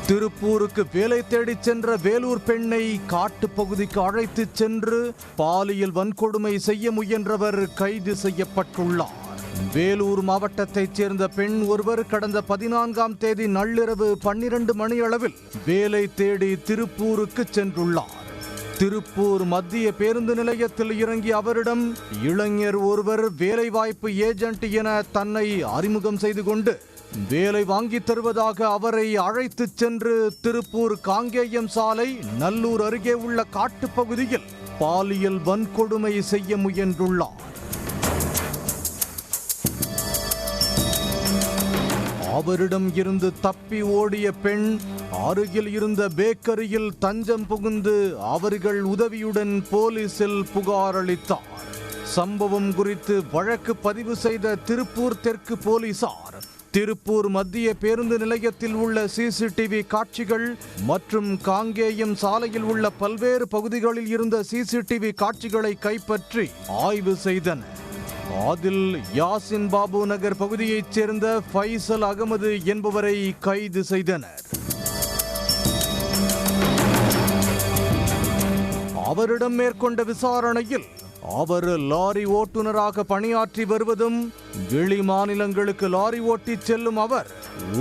திருப்பூருக்கு வேலை தேடிச் சென்ற வேலூர் பெண்ணை காட்டுப்பகுதிக்கு அழைத்துச் சென்று பாலியல் வன்கொடுமை செய்ய முயன்றவர் கைது செய்யப்பட்டுள்ளார். வேலூர் மாவட்டத்தைச் சேர்ந்த பெண் ஒருவர் கடந்த 14ஆம் தேதி நள்ளிரவு 12 மணியளவில் வேலை தேடி திருப்பூருக்கு சென்றுள்ளார். திருப்பூர் மத்திய பேருந்து நிலையத்தில் இறங்கிய அவரிடம் இளைஞர் ஒருவர் வேலைவாய்ப்பு ஏஜென்ட் என தன்னை அறிமுகம் செய்து கொண்டு வேலை வாங்கி தருவதாக அவரை அழைத்துச் சென்று திருப்பூர் காங்கேயம் சாலை நல்லூர் அருகே உள்ள காட்டுப்பகுதியில் பாலியல் வன்கொடுமை செய்ய முயன்றுள்ளார். அவரிடம் இருந்து தப்பி ஓடிய பெண் அருகில் இருந்த பேக்கரியில் தஞ்சம் புகுந்து அவர்கள் உதவியுடன் போலீசில் புகார் அளித்தார். சம்பவம் குறித்து வழக்கு பதிவு செய்த திருப்பூர் தெற்கு போலீசார் திருப்பூர் மத்திய பேருந்து நிலையத்தில் உள்ள சிசிடிவி காட்சிகள் மற்றும் காங்கேயம் சாலையில் உள்ள பல்வேறு பகுதிகளில் இருந்த சிசிடிவி காட்சிகளை கைப்பற்றி ஆய்வு செய்தனர். அதில் யாசின் பாபு நகர் பகுதியைச் சேர்ந்த ஃபைசல் அகமது என்பவரை கைது செய்தனர். அவரிடம் மேற்கொண்ட விசாரணையில் அவர் லாரி ஓட்டுநராக பணியாற்றி வருவதும் வெளி மாநிலங்களுக்கு லாரி ஓட்டிச் செல்லும் அவர்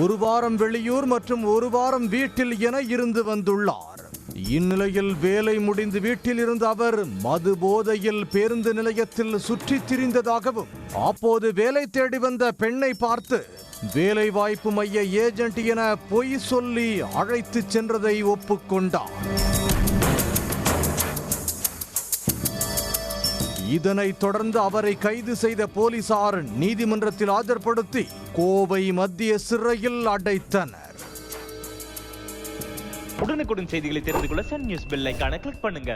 1 வாரம் வெளியூர் மற்றும் 1 வாரம் வீட்டில் என இருந்து வந்துள்ளார். இந்நிலையில் வேலை முடிந்து வீட்டில் இருந்த அவர் மது போதையில் பேருந்து நிலையத்தில் சுற்றித் திரிந்ததாகவும் அப்போது வேலை தேடி வந்த பெண்ணை பார்த்து வேலை வாய்ப்பு மைய ஏஜென்ட் என பொய் சொல்லி அழைத்து சென்றதை ஒப்புக்கொண்டார். இதனைத் தொடர்ந்து அவரை கைது செய்த போலீசார் நீதிமன்றத்தில் ஆஜர்படுத்தி கோவை மத்திய சிறையில் அடைத்தனர். உடனுக்குடன் செய்திகளை தெரிந்து கொள்ள சன் நியூஸ் பெல் ஐகானை கிளிக் பண்ணுங்க.